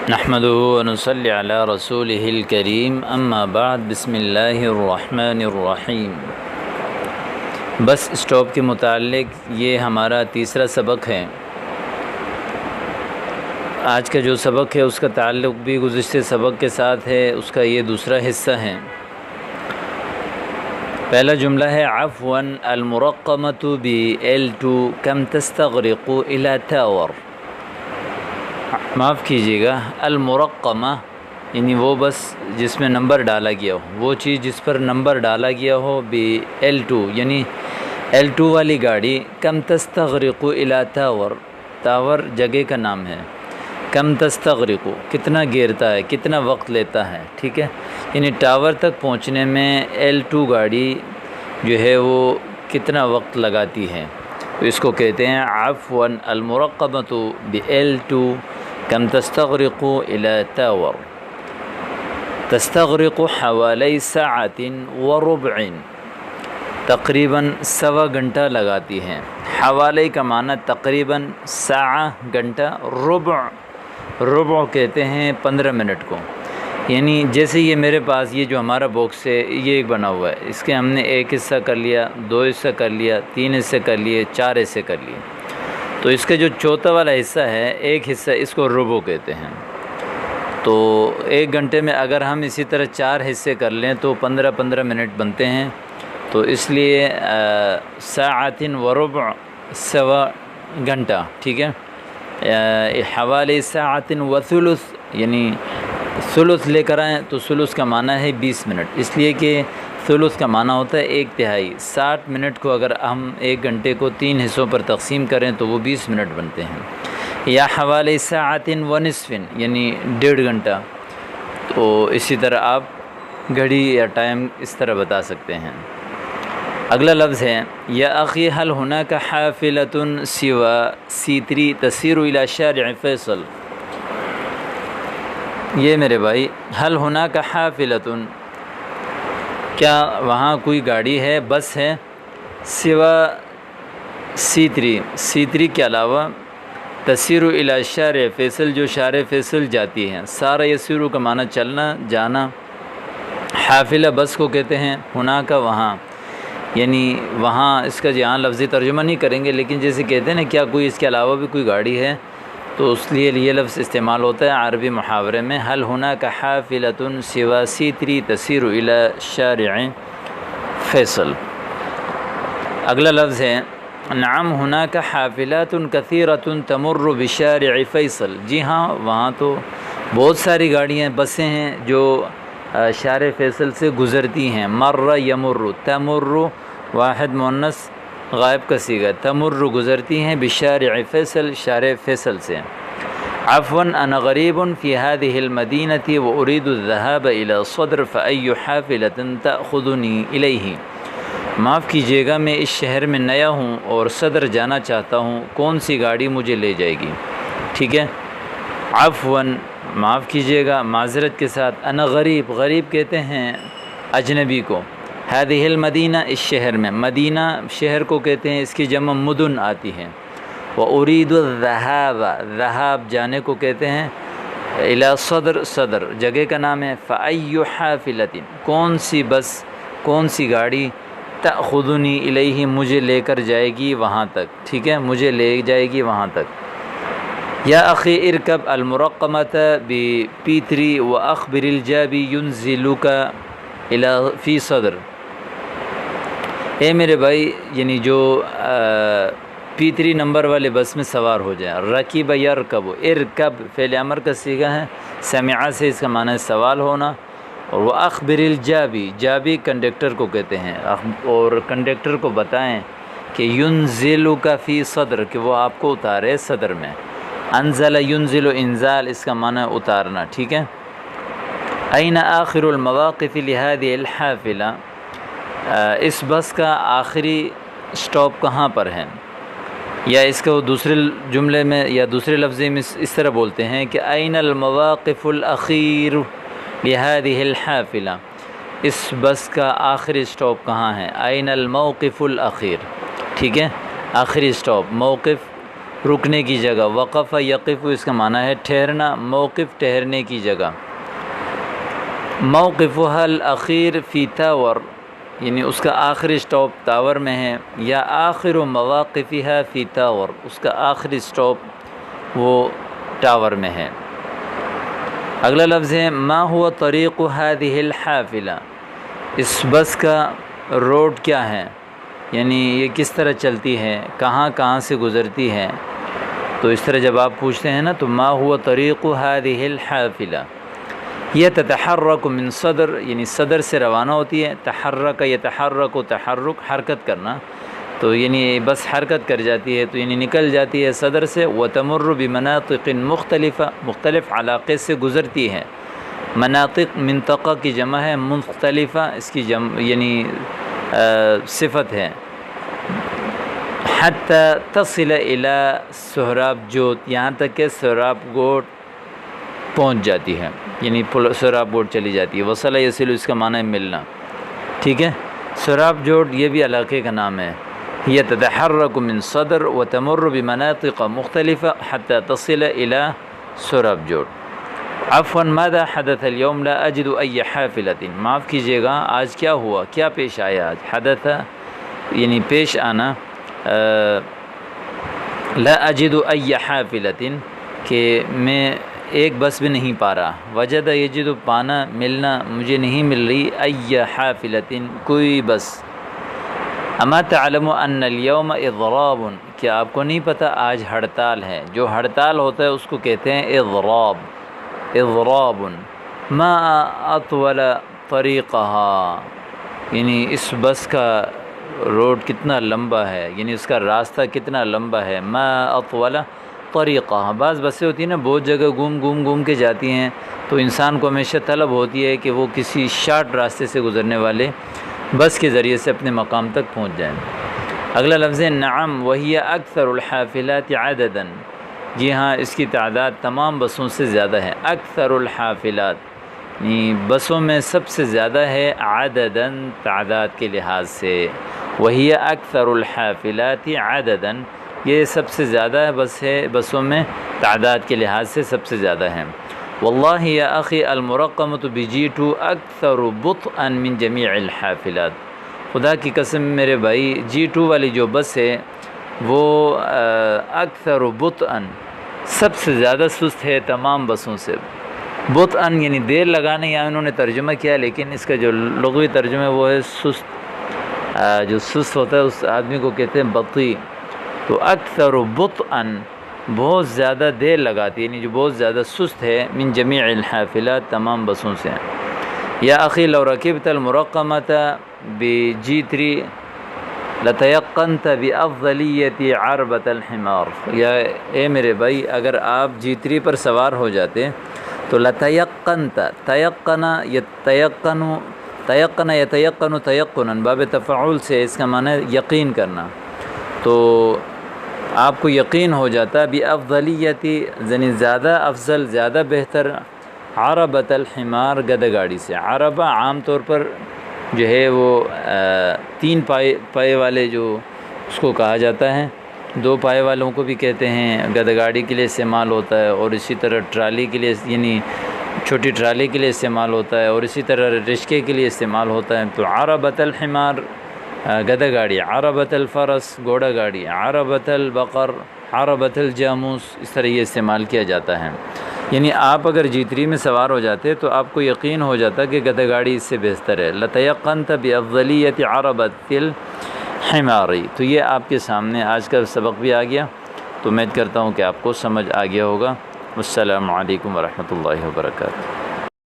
نحمدہ ونصلی علی رسولہ الکریم اما بعد بسم اللہ الرحمن الرحیم۔ بس اسٹاپ کے متعلق یہ ہمارا تیسرا سبق ہے۔ آج کا جو سبق ہے اس کا تعلق بھی گزشتہ سبق کے ساتھ ہے، اس کا یہ دوسرا حصہ ہے۔ پہلا جملہ ہے عفواً المرقمۃ بL2 کم تستغرق الی تاور۔ معاف کیجیے گا، المرقمہ یعنی وہ بس جس میں نمبر ڈالا گیا ہو، وہ چیز جس پر نمبر ڈالا گیا ہو، بL2 یعنی L2 والی گاڑی، کم تستغرق الی تاور، تاور جگہ کا نام ہے، کم تستغرق کتنا گیرتا ہے، کتنا وقت لیتا ہے، ٹھیک ہے، یعنی ٹاور تک پہنچنے میں L2 گاڑی جو ہے وہ کتنا وقت لگاتی ہے، تو اس کو کہتے ہیں عفواً المرقمۃ بL2 کم تستغرق الی تاور۔ تستغرق حوالی ساعت وربع، تقریباً سوا گھنٹہ لگاتی ہے۔ حوالی کا معنی تقریباً، ساعہ گھنٹہ، ربع کہتے ہیں 15 منٹ کو، یعنی جیسے یہ میرے پاس یہ جو ہمارا باکس ہے یہ ایک بنا ہوا ہے، اس کے ہم نے ایک حصہ کر لیا، دو حصہ کر لیا، تین حصے کر لیے، چار حصے کر لیے، تو اس کا جو چوتھا والا حصہ ہے، ایک حصہ، اس کو ربع کہتے ہیں۔ تو ایک گھنٹے میں اگر ہم اسی طرح چار حصے کر لیں تو 15 منٹ بنتے ہیں، تو اس لیے ساعت وربع سوا گھنٹہ، ٹھیک ہے، حوالی ساعت وثلث یعنی ثلث لے کر آئیں تو ثلث کا معنی ہے 20 منٹ، اس لیے کہ ثلث کا معنی ہوتا ہے ایک تہائی۔ 60 منٹ کو اگر ہم ایک گھنٹے کو 3 حصوں پر تقسیم کریں تو وہ 20 منٹ بنتے ہیں۔ یا حوالی ساعت ونصف یعنی 1.5 گھنٹہ، تو اسی طرح آپ گھڑی یا ٹائم اس طرح بتا سکتے ہیں۔ اگلا لفظ ہے یا اخی هل هناك حافلة سوى C3 تسير الى شارع فیصل۔ یہ میرے بھائی، هل هناك حافلة، کیا وہاں کوئی گاڑی ہے، بس ہے، سوا C3 کے علاوہ، تسیر الی شارع فیصل جو شارع فیصل جاتی ہے۔ سارا یسیرو کا معنی چلنا، جانا، حافلہ بس کو کہتے ہیں، ہونا کا وہاں، یعنی وہاں اس کا یہاں لفظی ترجمہ نہیں کریں گے، لیکن جیسے کہتے ہیں نا کیا کوئی اس کے علاوہ بھی کوئی گاڑی ہے، تو اس لیے یہ لفظ استعمال ہوتا ہے عربی محاورے میں، هل هناك حافلة سوى C3 تسیر الی شارع فیصل۔ اگلا لفظ ہے نعم هناك حافلات كثيرة تمر بشارع فیصل۔ جی ہاں، وہاں تو بہت ساری گاڑیاں، بسیں ہیں جو شارع فیصل سے گزرتی ہیں۔ مر یمر، تمر واحد مؤنث غائب کا صیغہ، تمر گزرتی ہیں، بشارع فیصل شارع فیصل سے۔ عفوا انا غریب فی هذه المدینة واريد الذهاب الى صدر فأي حافلة تأخذنی الیہ۔ معاف کیجیے گا، میں اس شہر میں نیا ہوں اور صدر جانا چاہتا ہوں، کون سی گاڑی مجھے لے جائے گی، ٹھیک ہے۔ عفواً معاف کیجیے گا، معذرت کے ساتھ، انا غریب کہتے ہیں اجنبی کو، هذه المدینہ اس شہر میں، مدینہ شہر کو کہتے ہیں، اس کی جمع مدن آتی ہے۔ واريد الذهاب، ذهاب جانے کو کہتے ہیں، الى صدر جگہ کا نام ہے، فأي حافلة کون سی بس، کون سی گاڑی، تأخذنی الیہ مجھے لے کر جائے گی وہاں تک، ٹھیک ہے، مجھے لے جائے گی وہاں تک۔ یا اخی ارکب المرقمۃ بP3 واخبر الجابی ينزلك فی صدر۔ اے میرے بھائی، یعنی جو P3 نمبر والے بس میں سوار ہو جائے، رکیب یرکب، ارکب فعل امر کا صیغہ ہے، سمع سے اس کا معنی ہے سوال ہونا، اور وہ اخبر الجابی، جابی کنڈکٹر کو کہتے ہیں، اور کنڈکٹر کو بتائیں کہ ینزلک فی صدر کہ وہ آپ کو اتارے صدر میں۔ انزل ینزل، انزال اس کا معنی اتارنا، ٹھیک ہے۔ این آخر المواقف لهذه الحافلہ، اس بس کا آخری سٹاپ کہاں پر ہے، یا اس کو دوسرے جملے میں یا دوسرے لفظ میں اس طرح بولتے ہیں کہ این المواقف الاخیر لهذه الحافلہ، اس بس کا آخری سٹاپ کہاں ہے، این الموقف الاخیر، ٹھیک ہے، آخری سٹاپ، موقف رکنے کی جگہ. وقف یقف اس کا معنی ہے ٹھہرنا. موقف ٹھہرنے کی جگہ. موقفها الاخیر فی تاور یعنی اس کا آخری سٹاپ تاور میں ہے، یا آخر مواقفها فی تاور اس کا آخری سٹاپ وہ ٹاور میں ہے. اگلا لفظ ہے ما هو طریق هذه الحافلہ. اس بس کا روڈ کیا ہے، یعنی یہ کس طرح چلتی ہے، کہاں کہاں سے گزرتی ہے. تو اس طرح جب آپ پوچھتے ہیں نا تو ما هو طریق هذه الحافلہ. یہ تتحرک من صدر یعنی صدر سے روانہ ہوتی ہے. تحرک یتحرک و تحرک حرکت کرنا، تو یعنی بس حرکت کر جاتی ہے تو یعنی نکل جاتی ہے صدر سے. وتمر بمناطق مختلفہ مختلف علاقے سے گزرتی ہے. مناطق منطقہ کی جمع ہے، مختلفہ اس کی جمع یعنی صفت ہے. حتی تصل الی سہراب جوت یہاں تک کہ سہراب گوٹ پہنچ جاتی ہے، یعنی سہراب گوٹ چلی جاتی ہے. وصل یصل اس کا معنی ہے ملنا. ٹھیک ہے، سہراب جوٹ یہ بھی علاقے کا نام ہے. یہ تتحرک من صدر وتمر بمناطق مختلفہ حتی تصل الی سہراب جوٹ. عفوا ماذا حدث اليوم لا اجد ای حافلۃ. معاف کیجیے گا آج کیا ہوا، کیا پیش آیا آج. حدث یعنی پیش آنا. لا اجد ای حافلۃ کہ میں ایک بس بھی نہیں پا رہا. وجد یجد پانا ملنا، مجھے نہیں مل رہی. ای حافلۃ کوئی بس. اما تعلم ان اليوم اضراب کیا آپ کو نہیں پتہ آج ہڑتال ہے. جو ہڑتال ہوتا ہے اس کو کہتے ہیں اضراب. اضراب. ما اطول طریقها یعنی اس بس کا روڈ کتنا لمبا ہے، یعنی اس کا راستہ کتنا لمبا ہے. ما اطول طریقہ. بعض بسیں ہوتی ہیں نا بہت جگہ گھوم کے جاتی ہیں، تو انسان کو ہمیشہ طلب ہوتی ہے کہ وہ کسی شارٹ راستے سے گزرنے والے بس کے ذریعے سے اپنے مقام تک پہنچ جائیں. اگلا لفظ ہے نعم وہی اکثر الحافلات عددا. جی ہاں اس کی تعداد تمام بسوں سے زیادہ ہے. اکثر الحافلات یعنی بسوں میں سب سے زیادہ ہے. عددا تعداد کے لحاظ سے. وہی اکثر الحافلات عددا یہ سب سے زیادہ بس ہے بسوں میں تعداد کے لحاظ سے سب سے زیادہ ہے. واللہ یا اخی المرقمۃ بG2 اکثر بطئا من جمیع الحافلات. خدا کی قسم میرے بھائی G2 والی جو بس ہے وہ اکثر بطئا سب سے زیادہ سست ہے تمام بسوں سے. بطئا یعنی دیر لگانے یا انہوں نے ترجمہ کیا، لیکن اس کا جو لغوی ترجمہ ہے وہ ہے سست. جو سست ہوتا ہے اس آدمی کو کہتے ہیں بطیء. تو اکثر بطئا بہت زیادہ دیر لگاتی ہے، یعنی جو بہت زیادہ سست ہے. من جمیع الحافلات تمام بسوں سے. یا اخی لو رکبت المرقمۃ بG3 لتیقنت بافضلیت عربۃ الحمار. یا اے میرے بھائی اگر آپ G3 پر سوار ہو جاتے تو لتیقنت. تیقن یتیقن تیقن یتیقن تیقنا باب تفعول سے اس کا معنی ہے یقین کرنا. تو آپ کو یقین ہو جاتا بافضلیت یعنی زیادہ افضل زیادہ بہتر عربۃ الحمار گدھا گاڑی سے. عربہ عام طور پر جو ہے وہ 3 پائے والے جو اس کو کہا جاتا ہے. 2 پائے والوں کو بھی کہتے ہیں. گدھا گاڑی کے لیے استعمال ہوتا ہے، اور اسی طرح ٹرالی کے لیے یعنی چھوٹی ٹرالی کے لیے استعمال ہوتا ہے، اور اسی طرح رشکے کے لیے استعمال ہوتا ہے. تو عربۃ الحمار گدھا گاڑی، عربۃ الفرس گھوڑا گاڑی، عربۃ البقر، عربۃ الجاموس اس طرح یہ استعمال کیا جاتا ہے. یعنی آپ اگر G3 میں سوار ہو جاتے تو آپ کو یقین ہو جاتا کہ گدھا گاڑی اس سے بہتر ہے. لتیقنت بافضلیت عربۃ الحمار. تو یہ آپ کے سامنے آج کا سبق بھی آ گیا. تو امید کرتا ہوں کہ آپ کو سمجھ آ گیا ہوگا. السلام علیکم ورحمۃ اللہ وبرکاتہ.